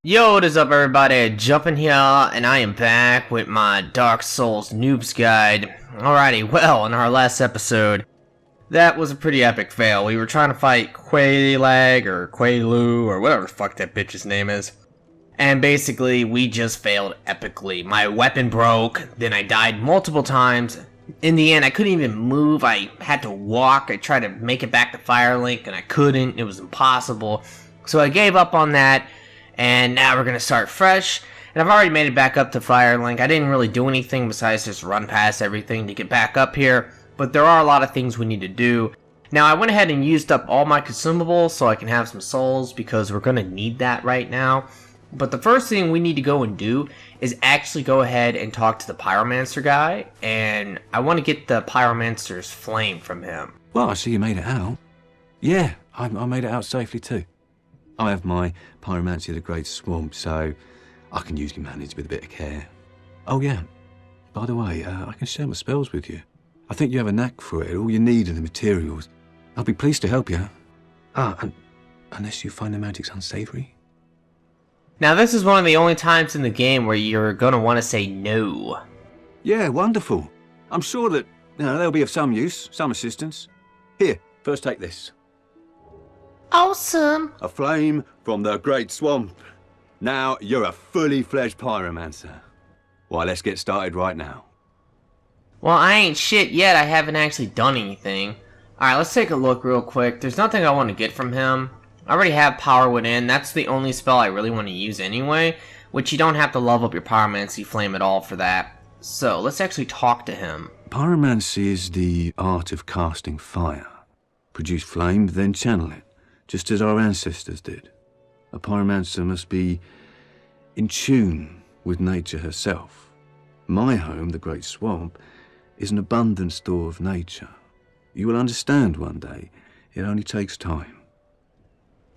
Yo, what is up everybody, Jumpin' here, and I am back with my Dark Souls Noob's Guide. Alrighty, well, in our last episode, that was a pretty epic fail. We were trying to fight Quelaag, or Quelaag, or whatever the fuck that bitch's name is. And basically, we just failed epically. My weapon broke, then I died multiple times. In the end, I couldn't even move, I had to walk. I tried to make it back to Firelink, and I couldn't, it was impossible. So I gave up on that. And now we're going to start fresh, and I've already made it back up to Firelink. I didn't really do anything besides just run past everything to get back up here, but there are a lot of things we need to do. Now, I went ahead and used up all my consumables so I can have some souls, because we're going to need that right now. But the first thing we need to go and do is actually go ahead and talk to the Pyromancer guy, and I want to get the Pyromancer's flame from him. Well, I see you made it out. Yeah, I made it out safely too. I have my Pyromancy of the Great Swamp, so I can usually manage with a bit of care. Oh yeah, by the way, I can share my spells with you. I think you have a knack for it. All you need are the materials. I'll be pleased to help you. Unless you find the magic's unsavory. Now, this is one of the only times in the game where you're going to want to say no. Yeah, wonderful. I'm sure that they'll be of some use, some assistance. Here, first take this. Awesome. A flame from the Great Swamp. Now you're a fully fledged Pyromancer. Why, let's get started right now. Well, I ain't shit yet. I haven't actually done anything. Alright, let's take a look real quick. There's nothing I want to get from him. I already have Power Within. That's the only spell I really want to use anyway, which you don't have to level up your Pyromancy flame at all for that. So, let's actually talk to him. Pyromancy is the art of casting fire. Produce flame, then channel it, just as our ancestors did. A Pyromancer must be in tune with nature herself. My home, the Great Swamp, is an abundant store of nature. You will understand one day. It only takes time.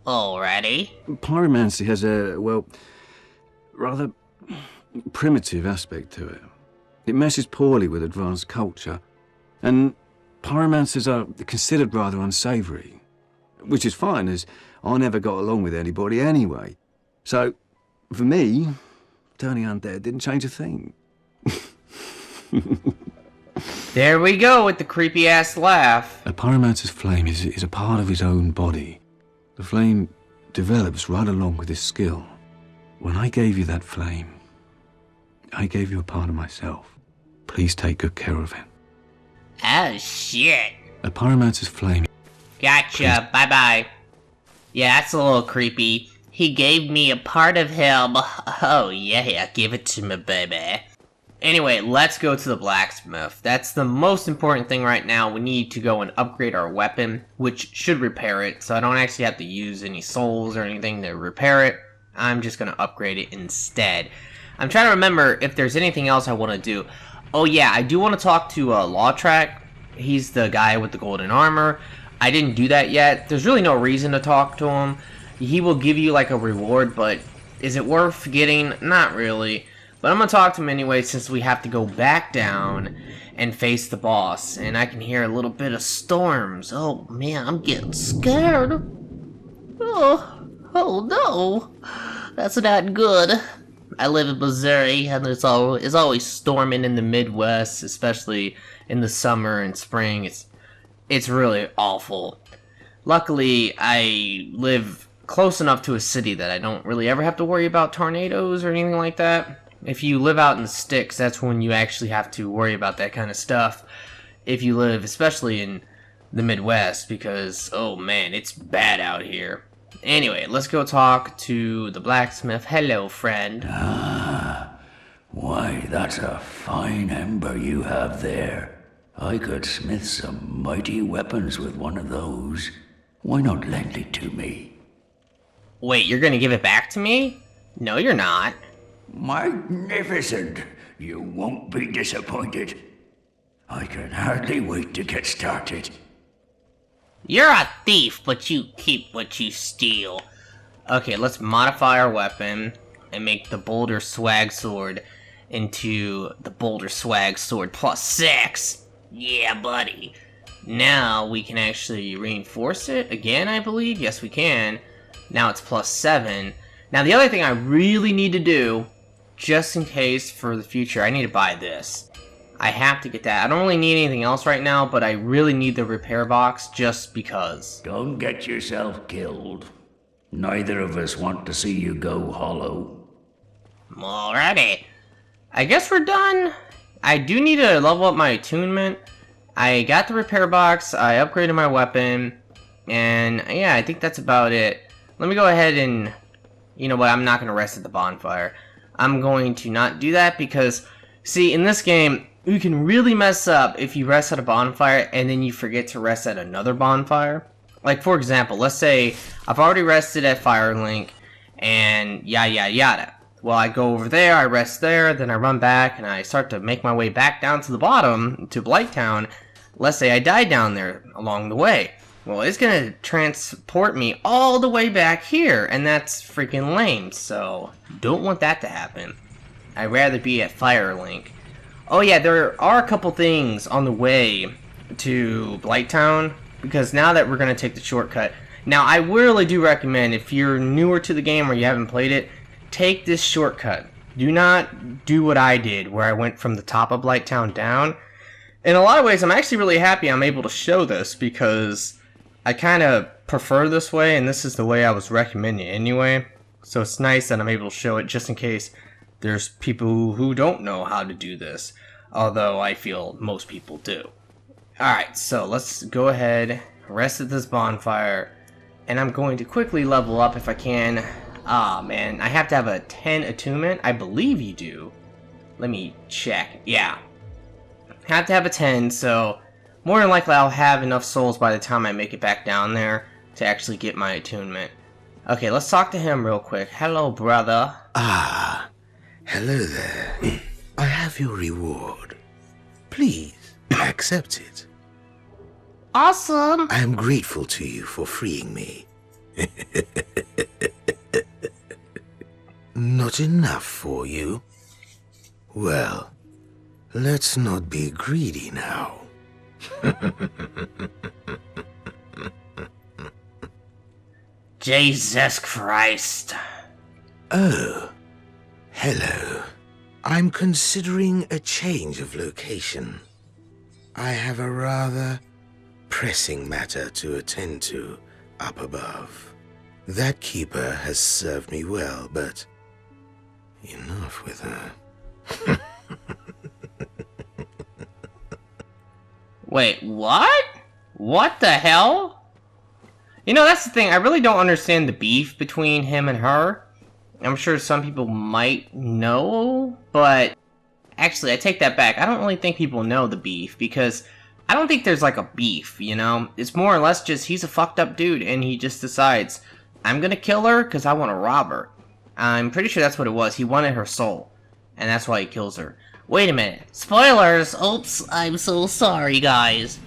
Alrighty. Pyromancy has a, well, rather primitive aspect to it. It meshes poorly with advanced culture, and Pyromancers are considered rather unsavory. Which is fine, as I never got along with anybody anyway. So, for me, turning undead didn't change a thing. There we go with the creepy-ass laugh. A Pyromancer's flame is a part of his own body. The flame develops right along with his skill. When I gave you that flame, I gave you a part of myself. Please take good care of it. Oh, shit. A Pyromancer's flame... Gotcha, bye-bye. Yeah, that's a little creepy. He gave me a part of him. Oh yeah, give it to me, baby. Anyway, let's go to the blacksmith. That's the most important thing right now. We need to go and upgrade our weapon, which should repair it, so I don't actually have to use any souls or anything to repair it. I'm just going to upgrade it instead. I'm trying to remember if there's anything else I want to do. Oh yeah, I do want to talk to Lawtrack. He's the guy with the golden armor. I didn't do that yet. There's really no reason to talk to him. He will give you like a reward, but is it worth getting? Not really. But I'm gonna talk to him anyway, since we have to go back down and face the boss. And I can hear a little bit of storms. Oh man, I'm getting scared. Oh no. That's not good. I live in Missouri, and it's always storming in the Midwest, especially in the summer and spring. It's really awful. Luckily, I live close enough to a city that I don't really ever have to worry about tornadoes or anything like that. If you live out in the sticks, that's when you actually have to worry about that kind of stuff. If you live, especially in the Midwest, because, oh man, it's bad out here. Anyway, let's go talk to the blacksmith. Hello, friend. Ah, why, that's a fine ember you have there. I could smith some mighty weapons with one of those. Why not lend it to me? Wait, you're gonna give it back to me? No, you're not. Magnificent! You won't be disappointed. I can hardly wait to get started. You're a thief, but you keep what you steal. Okay, let's modify our weapon and make the Boulder Swag Sword into the Boulder Swag Sword +6. Yeah, buddy. Now we can actually reinforce it again, I believe. Yes, we can. Now it's +7. Now, the other thing I really need to do, just in case for the future, I need to buy this. I have to get that. I don't really need anything else right now, but I really need the repair box just because. Don't get yourself killed. Neither of us want to see you go hollow. Alrighty. I guess we're done. I do need to level up my attunement. I got the repair box, I upgraded my weapon, and yeah, I think that's about it. Let me go ahead and, you know what, I'm not going to rest at the bonfire. I'm going to not do that because, see, in this game, you can really mess up if you rest at a bonfire and then you forget to rest at another bonfire. Like, for example, let's say I've already rested at Firelink and yada yada yada. Well, I go over there, I rest there, then I run back and I start to make my way back down to the bottom, to Blighttown. Let's say I died down there along the way. Well, it's gonna transport me all the way back here, and that's freaking lame, so don't want that to happen. I'd rather be at Firelink. Oh yeah, there are a couple things on the way to Blighttown, because now that we're going to take the shortcut. Now, I really do recommend, if you're newer to the game or you haven't played it, take this shortcut. Do not do what I did, where I went from the top of Blighttown down. In a lot of ways, I'm actually really happy I'm able to show this, because I kind of prefer this way, and this is the way I was recommending anyway. So it's nice that I'm able to show it, just in case there's people who don't know how to do this, although I feel most people do. Alright, so let's go ahead, rest at this bonfire, and I'm going to quickly level up if I can. Ah, man, I have to have a 10 attunement? I believe you do. Let me check. Yeah. Have to have a 10, so more than likely I'll have enough souls by the time I make it back down there to actually get my attunement. Okay, let's talk to him real quick. Hello, brother. Ah, hello there. I have your reward. Please, accept it. Awesome! I am grateful to you for freeing me. Not enough for you? Well, let's not be greedy now. Jesus Christ. Oh, hello. I'm considering a change of location. I have a rather pressing matter to attend to up above. That keeper has served me well, but enough with her. Wait, what? What the hell? You know, that's the thing, I really don't understand the beef between him and her. I'm sure some people might know, but actually, I take that back. I don't really think people know the beef, because I don't think there's like a beef, you know? It's more or less just he's a fucked up dude, and he just decides, I'm gonna kill her because I want to rob her. I'm pretty sure that's what it was. He wanted her soul, and that's why he kills her. Wait a minute. Spoilers! Oops, I'm so sorry, guys.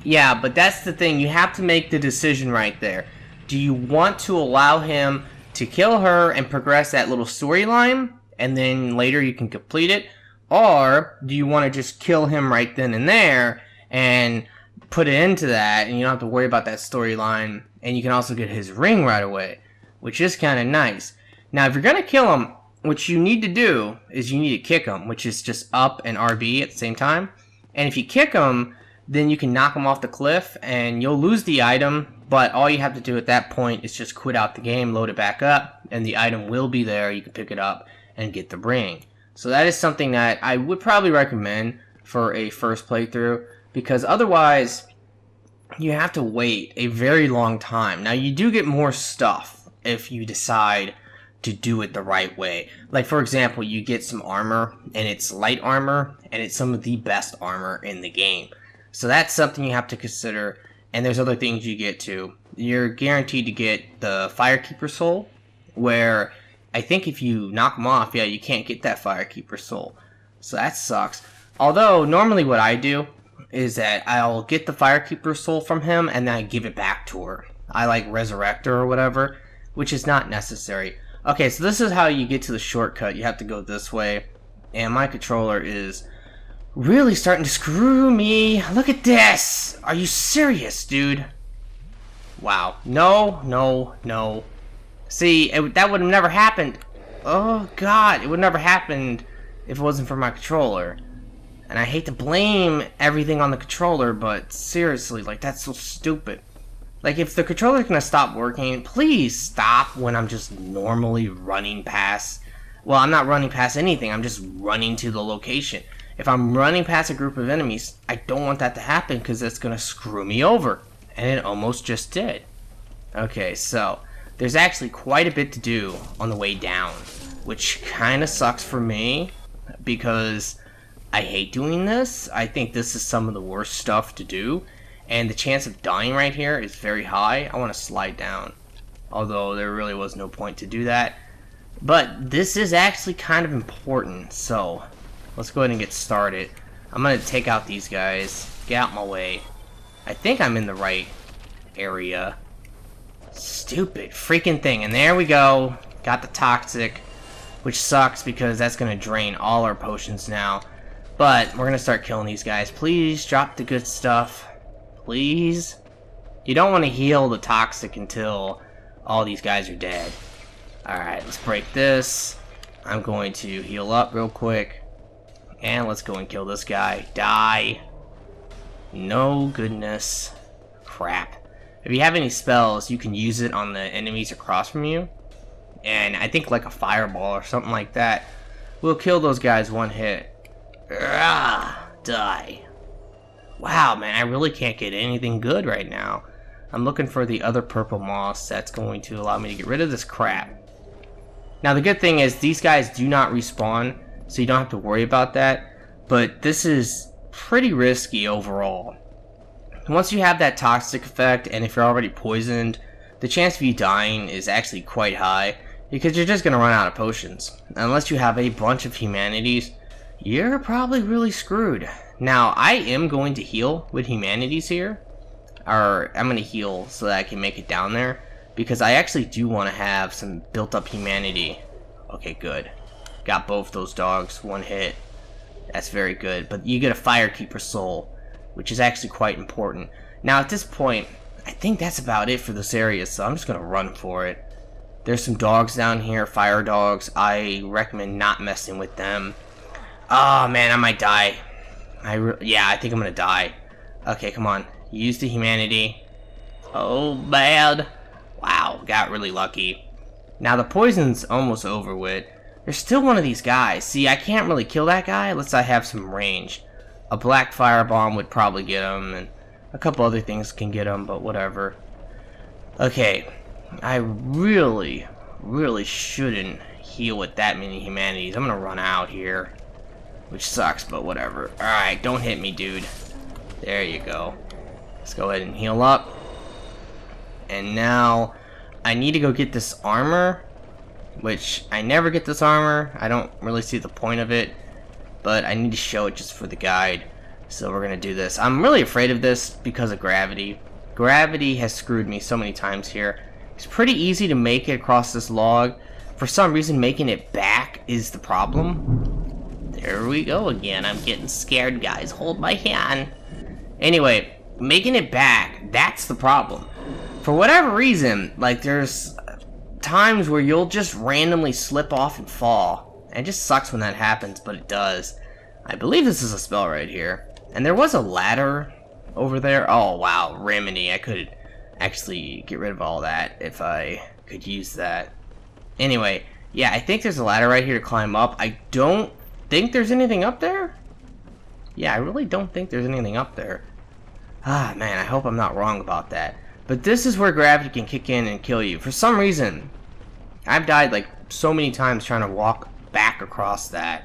Yeah, but that's the thing. You have to make the decision right there. Do you want to allow him to kill her and progress that little storyline, and then later you can complete it? Or do you want to just kill him right then and there and put it into that, and you don't have to worry about that storyline, and you can also get his ring right away, which is kind of nice. Now, if you're going to kill him, what you need to do is you need to kick him, which is just up and RB at the same time. And if you kick him, then you can knock him off the cliff, and you'll lose the item, but all you have to do at that point is just quit out the game, load it back up, and the item will be there. You can pick it up and get the ring. So that is something that I would probably recommend for a first playthrough, because otherwise you have to wait a very long time. Now, you do get more stuff if you decide to do it the right way. Like, for example, you get some armor, and it's light armor, and it's some of the best armor in the game. So that's something you have to consider, and there's other things you get too. You're guaranteed to get the Firekeeper Soul, where I think if you knock them off, yeah, you can't get that Firekeeper Soul. So that sucks. Although, normally what I do is that I'll get the Firekeeper Soul from him, and then I give it back to her. I like resurrect her or whatever, which is not necessary. Okay, so this is how you get to the shortcut. You have to go this way, and my controller is really starting to screw me. Look at this! Are you serious, dude? Wow. No, no, no. See, that would have never happened. Oh god, it would never happened if it wasn't for my controller. And I hate to blame everything on the controller, but seriously, like, that's so stupid. Like, if the controller's gonna stop working, please stop when I'm just normally running past. Well, I'm not running past anything, I'm just running to the location. If I'm running past a group of enemies, I don't want that to happen because that's gonna screw me over. And it almost just did. Okay, so there's actually quite a bit to do on the way down, which kind of sucks for me because I hate doing this. I think this is some of the worst stuff to do, and the chance of dying right here is very high. I want to slide down, although there really was no point to do that. But this is actually kind of important, so let's go ahead and get started. I'm going to take out these guys, get out my way. I think I'm in the right area. Stupid freaking thing. And there we go. Got the toxic, which sucks because that's going to drain all our potions now. But we're going to start killing these guys. Please drop the good stuff. Please. You don't want to heal the toxic until all these guys are dead. Alright, let's break this. I'm going to heal up real quick. And let's go and kill this guy. Die. No goodness. Crap. If you have any spells, you can use it on the enemies across from you. And I think like a fireball or something like that will kill those guys one hit. Die. Wow, man, I really can't get anything good right now. I'm looking for the other purple moss that's going to allow me to get rid of this crap. Now the good thing is these guys do not respawn, so you don't have to worry about that. But this is pretty risky overall. Once you have that toxic effect, and if you're already poisoned, the chance of you dying is actually quite high, because you're just going to run out of potions. Unless you have a bunch of humanities, you're probably really screwed. Now, I am going to heal with humanities here, or I'm going to heal so that I can make it down there, because I actually do want to have some built up humanity. Okay, good. Got both those dogs, one hit. That's very good, but you get a Firekeeper soul, which is actually quite important. Now at this point, I think that's about it for this area, so I'm just going to run for it. There's some dogs down here, fire dogs. I recommend not messing with them. Oh man, I might die. Yeah, I think I'm going to die. Okay, come on. Use the humanity. Oh, bad. Wow, got really lucky. Now the poison's almost over with. There's still one of these guys. See, I can't really kill that guy unless I have some range. A black firebomb would probably get him, and a couple other things can get him, but whatever. Okay, I really shouldn't heal with that many humanities. I'm gonna run out here, which sucks, but whatever. Alright, don't hit me, dude. There you go. Let's go ahead and heal up. And now, I need to go get this armor, which I never get this armor. I don't really see the point of it. But I need to show it just for the guide. So we're going to do this. I'm really afraid of this because of gravity. Gravity has screwed me so many times here. It's pretty easy to make it across this log. For some reason, making it back is the problem. There we go again. I'm getting scared, guys. Hold my hand. Anyway, making it back, that's the problem. For whatever reason, like there's times where you'll just randomly slip off and fall. It just sucks when that happens, but it does. I believe this is a spell right here. And there was a ladder over there. Oh, wow. Remedy. I could actually get rid of all that if I could use that. Anyway, yeah, I think there's a ladder right here to climb up. I don't think there's anything up there. Yeah, I really don't think there's anything up there. Ah, man, I hope I'm not wrong about that. But this is where gravity can kick in and kill you. For some reason, I've died like so many times trying to walk back across that.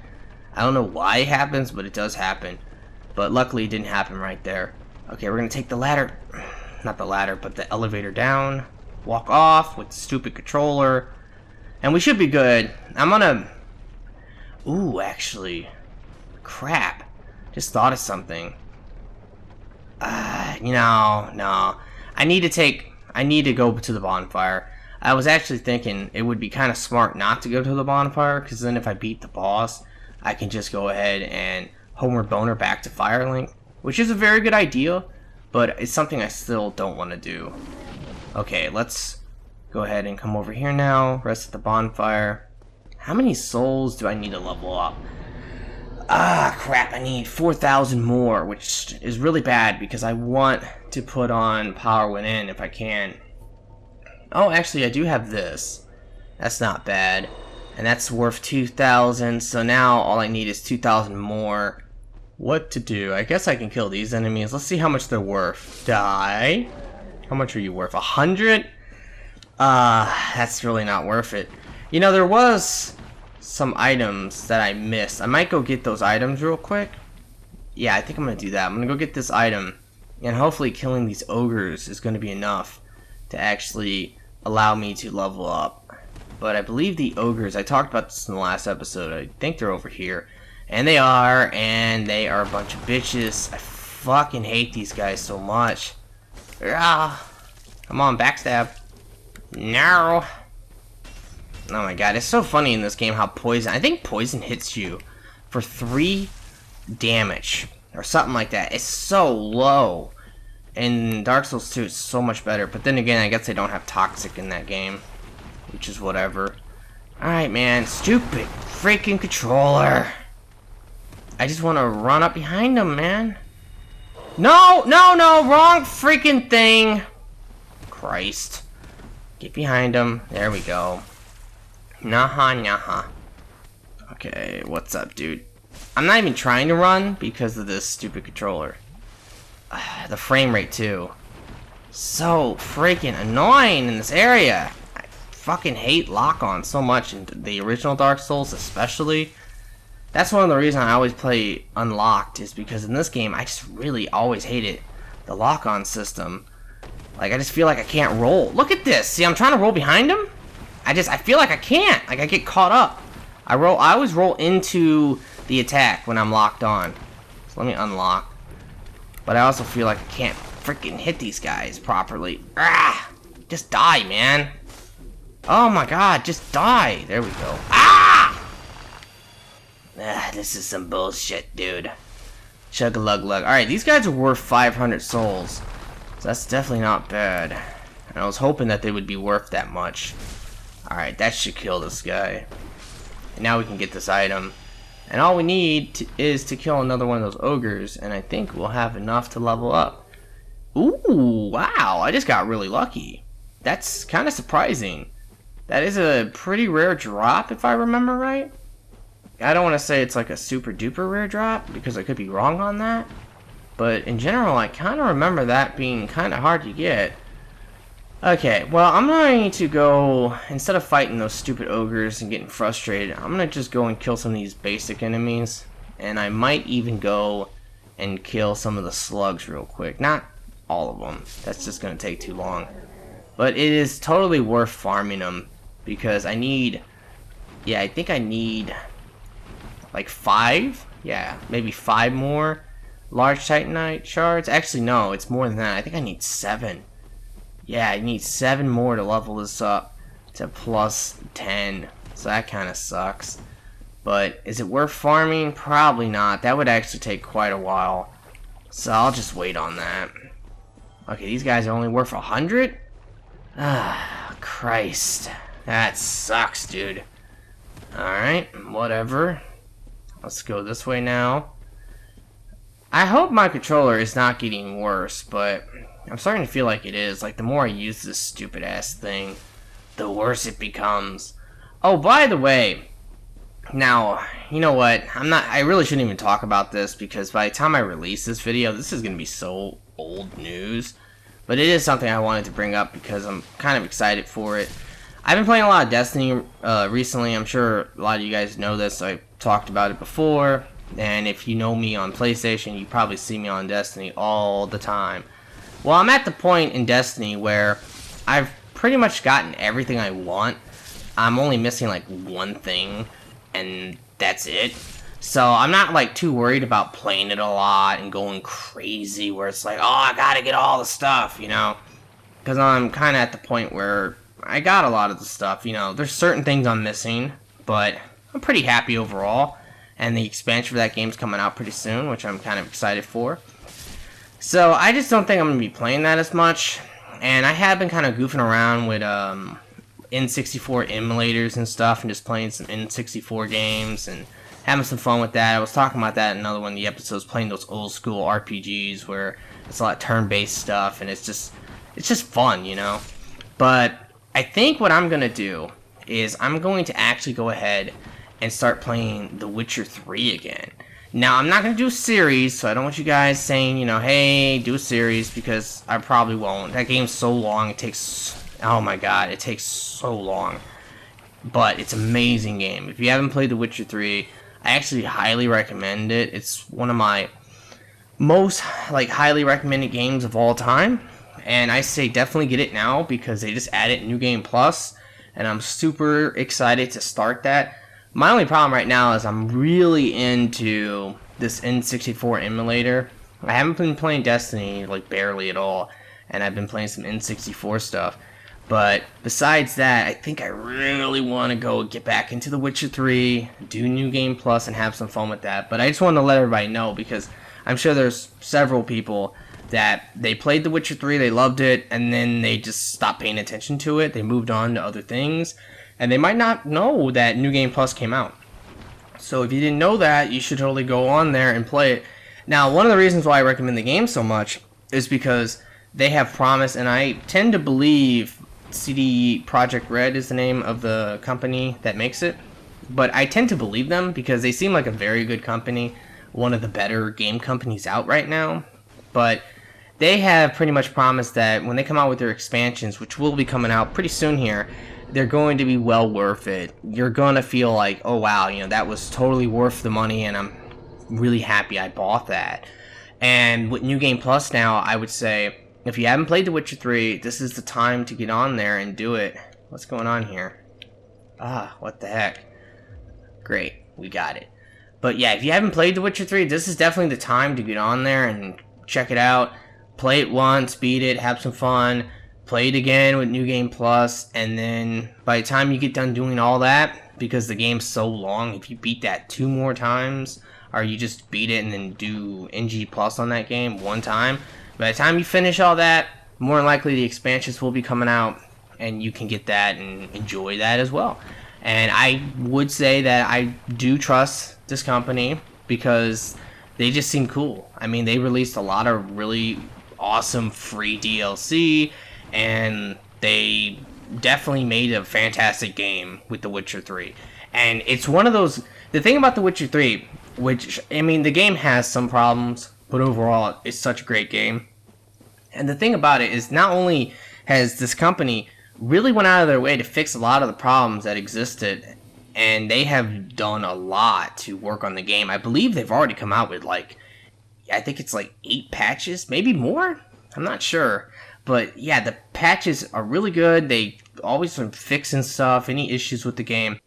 I don't know why it happens, but it does happen. But luckily it didn't happen right there. Okay, we're gonna take the ladder, not the ladder, but the elevator down, walk off with the stupid controller, and we should be good. I'm gonna, ooh, actually, crap, just thought of something. No, I need to go to the bonfire. I was actually thinking it would be kind of smart not to go to the bonfire, because then if I beat the boss, I can just go ahead and Homer Boner back to Firelink, which is a very good idea, but it's something I still don't want to do. Okay, let's Go ahead and come over here now. Rest at the bonfire. How many souls do I need to level up? Ah, crap. I need 4,000 more, which is really bad because I want to put on Power Within if I can. Oh, actually, I do have this. That's not bad. And that's worth 2,000, so now all I need is 2,000 more. What to do? I guess I can kill these enemies. Let's see how much they're worth. Die. How much are you worth? 100? That's really not worth it. You know, there was some items that I missed. I might go get those items real quick. Yeah, I think I'm gonna do that. I'm gonna go get this item, and hopefully killing these ogres is gonna be enough to actually allow me to level up. But I believe the ogres, I talked about this in the last episode, I think they're over here. And they are a bunch of bitches. I fucking hate these guys so much. Ah, come on, backstab. No. Oh my god, it's so funny in this game how poison, I think poison hits you for 3 damage or something like that. It's so low. In Dark Souls 2 it's so much better, but then again I guess they don't have toxic in that game, which is whatever. Alright man, stupid freaking controller. I just want to run up behind him, man. No, wrong freaking thing. Christ. Get behind him. There we go. Naha. Okay, what's up, dude? I'm not even trying to run because of this stupid controller. The frame rate, too. So freaking annoying in this area. I fucking hate lock-on so much in the original Dark Souls, especially. That's one of the reasons I always play unlocked, is because in this game, I just really always hated the lock-on system. Like, I just feel like I can't roll. Look at this! See, I'm trying to roll behind him? I feel like I can't. Like, I get caught up. I always roll into the attack when I'm locked on. So let me unlock. But I also feel like I can't freaking hit these guys properly. Ah! Just die, man. Oh my god, just die. There we go. Ah! This is some bullshit, dude. Chug-a-lug-lug. Alright, these guys are worth 500 souls. So that's definitely not bad. And I was hoping that they would be worth that much. Alright, that should kill this guy. And now we can get this item. And all we need is to kill another one of those ogres. And I think we'll have enough to level up. Ooh, wow. I just got really lucky. That's kind of surprising. That is a pretty rare drop, if I remember right. I don't want to say it's like a super duper rare drop, because I could be wrong on that. But in general, I kind of remember that being kind of hard to get. Okay, well, I'm going to go, instead of fighting those stupid ogres and getting frustrated, I'm going to just go and kill some of these basic enemies. And I might even go and kill some of the slugs real quick. Not all of them. That's just going to take too long. But it is totally worth farming them, because I need, yeah, I think I need like 5? Yeah, maybe 5 more large titanite shards. Actually, no, it's more than that. I think I need 7. Yeah, I need 7 more to level this up to plus 10. So that kind of sucks. But is it worth farming? Probably not. That would actually take quite a while. So I'll just wait on that. Okay, these guys are only worth 100? Ah, Christ. That sucks, dude. Alright, whatever. Let's go this way now. I hope my controller is not getting worse, but I'm starting to feel like it is. Like, the more I use this stupid ass thing, the worse it becomes. Oh, by the way, now, you know what? I really shouldn't even talk about this, because by the time I release this video, this is going to be so old news. But it is something I wanted to bring up because I'm kind of excited for it. I've been playing a lot of Destiny recently. I'm sure a lot of you guys know this. I talked about it before. And if you know me on PlayStation, you probably see me on Destiny all the time. Well, I'm at the point in Destiny where I've pretty much gotten everything I want. I'm only missing like one thing, and that's it. So I'm not like too worried about playing it a lot and going crazy where it's like, oh, I gotta get all the stuff, you know? Because I'm kind of at the point where I got a lot of the stuff, you know? There's certain things I'm missing, but I'm pretty happy overall. And the expansion for that game's coming out pretty soon, which I'm kind of excited for. So I just don't think I'm going to be playing that as much. And I have been kind of goofing around with N64 emulators and stuff, and just playing some N64 games and having some fun with that. I was talking about that in another one of the episodes, playing those old school RPGs where it's a lot of turn-based stuff, and it's just fun, you know. But I think what I'm gonna do is I'm going to actually go ahead and start playing The Witcher 3 again. Now, I'm not going to do a series, so I don't want you guys saying, you know, hey, do a series, because I probably won't. That game's so long, it takes, oh my god, it takes so long. But it's an amazing game. If you haven't played The Witcher 3, I actually highly recommend it. It's one of my most, highly recommended games of all time. And I say definitely get it now, because they just added New Game Plus, and I'm super excited to start that. My only problem right now is I'm really into this N64 emulator. I haven't been playing Destiny, barely at all, and I've been playing some N64 stuff. But besides that, I think I really want to go get back into The Witcher 3, do New Game Plus, and have some fun with that. But I just want to let everybody know, because I'm sure there's several people that they played The Witcher 3, they loved it, and then they just stopped paying attention to it. They moved on to other things. And they might not know that New Game Plus came out. So if you didn't know that, you should totally go on there and play it. Now, one of the reasons why I recommend the game so much is because they have promised, and I tend to believe CD Projekt Red is the name of the company that makes it. But I tend to believe them because they seem like a very good company, one of the better game companies out right now. But they have pretty much promised that when they come out with their expansions, which will be coming out pretty soon here, they're going to be well worth it. You're going to feel like, oh wow, that was totally worth the money, and I'm really happy I bought that. And with New Game Plus now, I would say, if you haven't played The Witcher 3, this is the time to get on there and do it. What's going on here? What the heck? Great, we got it. But yeah, if you haven't played The Witcher 3, this is definitely the time to get on there and check it out. Play it once, beat it, have some fun. Play it again with New Game Plus, and then by the time you get done doing all that, because the game's so long, if you beat that 2 more times, or you just beat it and then do NG Plus on that game 1 time, by the time you finish all that, more than likely the expansions will be coming out, and you can get that and enjoy that as well. And I would say that I do trust this company, because they just seem cool. I mean, they released a lot of really awesome free DLC, and they definitely made a fantastic game with The Witcher 3. And it's one of those... The thing about The Witcher 3, which, I mean, the game has some problems, but overall, it's such a great game. And the thing about it is, not only has this company really went out of their way to fix a lot of the problems that existed, and they have done a lot to work on the game. I believe they've already come out with, I think it's 8 patches, maybe more? I'm not sure. But yeah, the patches are really good. They always been fixing stuff, any issues with the game.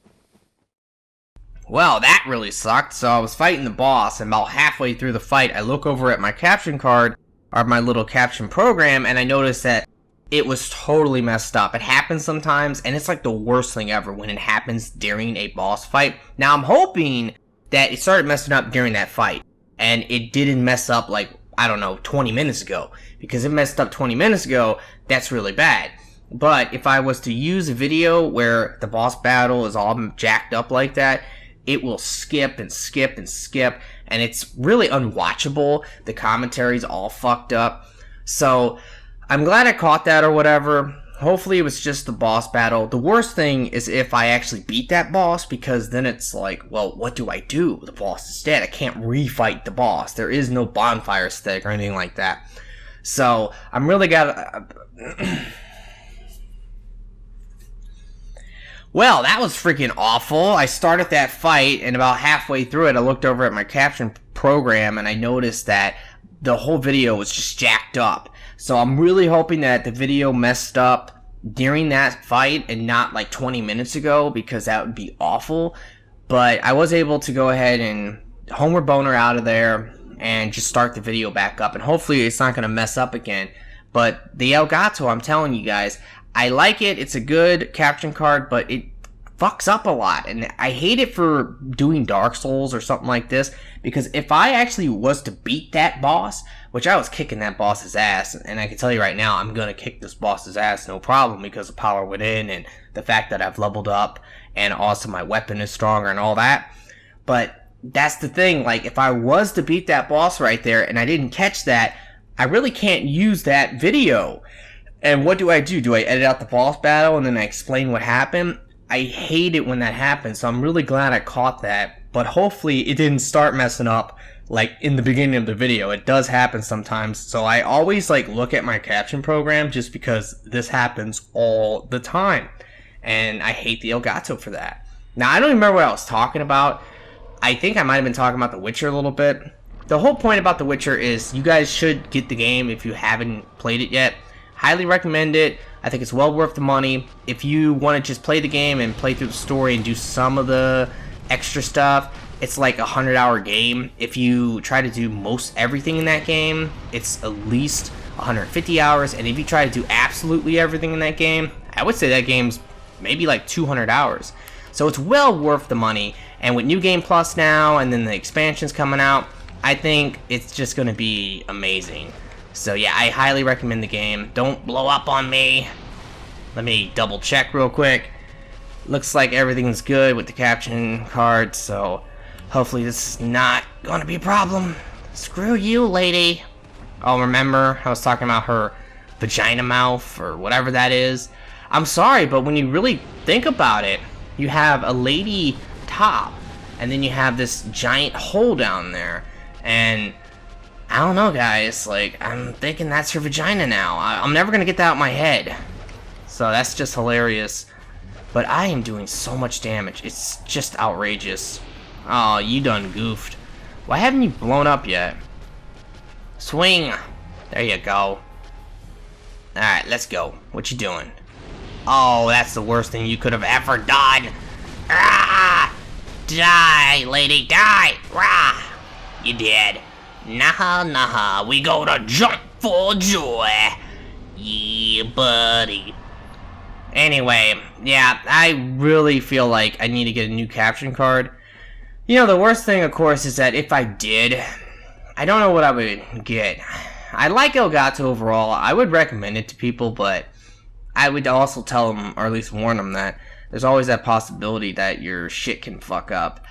Well, that really sucked. So I was fighting the boss, and about halfway through the fight, I look over at my caption card, or my little caption program, and I noticed that it was totally messed up. It happens sometimes, and it's the worst thing ever when it happens during a boss fight. Now, I'm hoping that it started messing up during that fight, and it didn't mess up 20 minutes ago. Because it messed up 20 minutes ago, that's really bad. But if I was to use a video where the boss battle is all jacked up like that, it will skip and skip and skip, and it's really unwatchable. The commentary's all fucked up. So, I'm glad I caught that or whatever. Hopefully it was just the boss battle. The worst thing is if I actually beat that boss, because then it's well, what do I do? The boss is dead. I can't refight the boss. There is no bonfire stick or anything like that. So, I'm really Well, that was freaking awful. I started that fight, and about halfway through it, I looked over at my caption program, and I noticed that the whole video was just jacked up. So I'm really hoping that the video messed up during that fight and not 20 minutes ago, because that would be awful. But I was able to go ahead and Homer Boner out of there and just start the video back up, and hopefully it's not going to mess up again. But the Elgato, I'm telling you guys, I like it. It's a good caption card, but it fucks up a lot, and I hate it for doing Dark Souls or something like this, because if I actually was to beat that boss which I was kicking that boss's ass, and I can tell you right now, I'm gonna kick this boss's ass no problem because the power within and the fact that I've leveled up and also my weapon is stronger and all that. But that's the thing, like, if I was to beat that boss right there and I didn't catch that, I really can't use that video. And what do? Do I edit out the boss battle and then I explain what happened? I hate it when that happens, so I'm really glad I caught that. But hopefully it didn't start messing up like in the beginning of the video. It does happen sometimes, so I always like look at my caption program just because this happens all the time. And I hate the Elgato for that. Now, I don't remember what I was talking about. I think I might have been talking about The Witcher a little bit. The whole point about The Witcher is you guys should get the game if you haven't played it yet. Highly recommend it. I think it's well worth the money. If you want to just play the game and play through the story and do some of the extra stuff, it's like a 100-hour game. If you try to do most everything in that game, it's at least 150 hours. And if you try to do absolutely everything in that game, I would say that game's maybe like 200 hours. So it's well worth the money. And with New Game Plus now, and then the expansions coming out, I think it's just going to be amazing. So yeah, I highly recommend the game. Don't blow up on me. Let me double check real quick. Looks like everything's good with the caption card, so hopefully this is not going to be a problem. Screw you, lady. Oh, remember I was talking about her vagina mouth or whatever that is? I'm sorry, but when you really think about it, you have a lady top, and then you have this giant hole down there, and I don't know, guys, like, I'm thinking that's her vagina now. I'm never gonna get that out of my head. So that's just hilarious. But I am doing so much damage. It's just outrageous. Oh, you done goofed. Why haven't you blown up yet? Swing. There you go. Alright, let's go. What you doing? Oh, that's the worst thing you could have ever done. Ah! Die, lady, die! Rah! You dead. Nah, we gonna jump for joy. Yeah, buddy. Anyway, yeah, I really feel like I need to get a new caption card. You know, the worst thing, of course, is that if I did, I don't know what I would get. I like Elgato overall. I would recommend it to people, but I would also tell them, or at least warn them, that there's always that possibility that your shit can fuck up.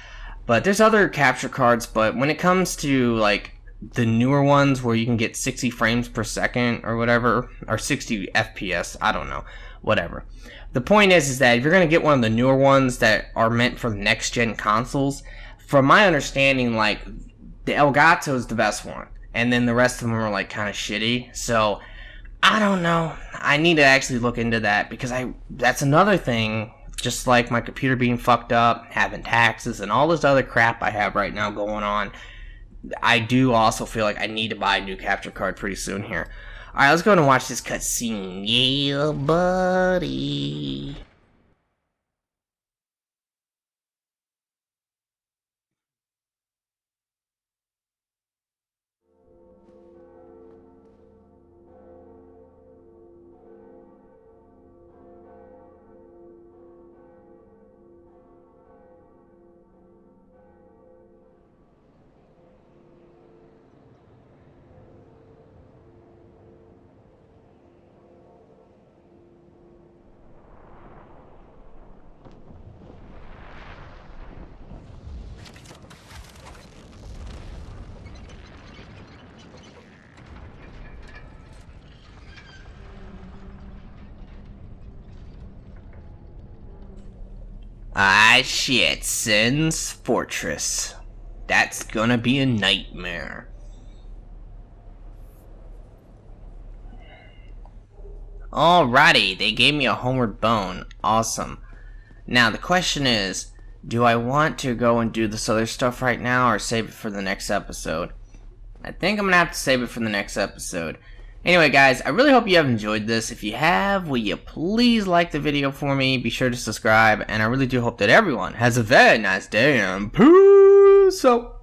But there's other capture cards, but when it comes to, like, the newer ones where you can get 60 frames per second or whatever, or 60 FPS, I don't know, whatever. The point is that if you're going to get one of the newer ones that are meant for next gen consoles, from my understanding, like, the Elgato is the best one, and then the rest of them are like kind of shitty. So I don't know, I need to actually look into that, because that's another thing, just like my computer being fucked up, having taxes, and all this other crap I have right now going on. I do also feel like I need to buy a new capture card pretty soon here. Alright, let's go and watch this cutscene. Yeah, buddy. Ah, shit, Sin's Fortress. That's gonna be a nightmare. Alrighty, they gave me a homeward bone. Awesome. Now, the question is, do I want to go and do this other stuff right now, or save it for the next episode? I think I'm gonna have to save it for the next episode. Anyway, guys, I really hope you have enjoyed this. If you have, will you please like the video for me? Be sure to subscribe, and I really do hope that everyone has a very nice day, and peace out.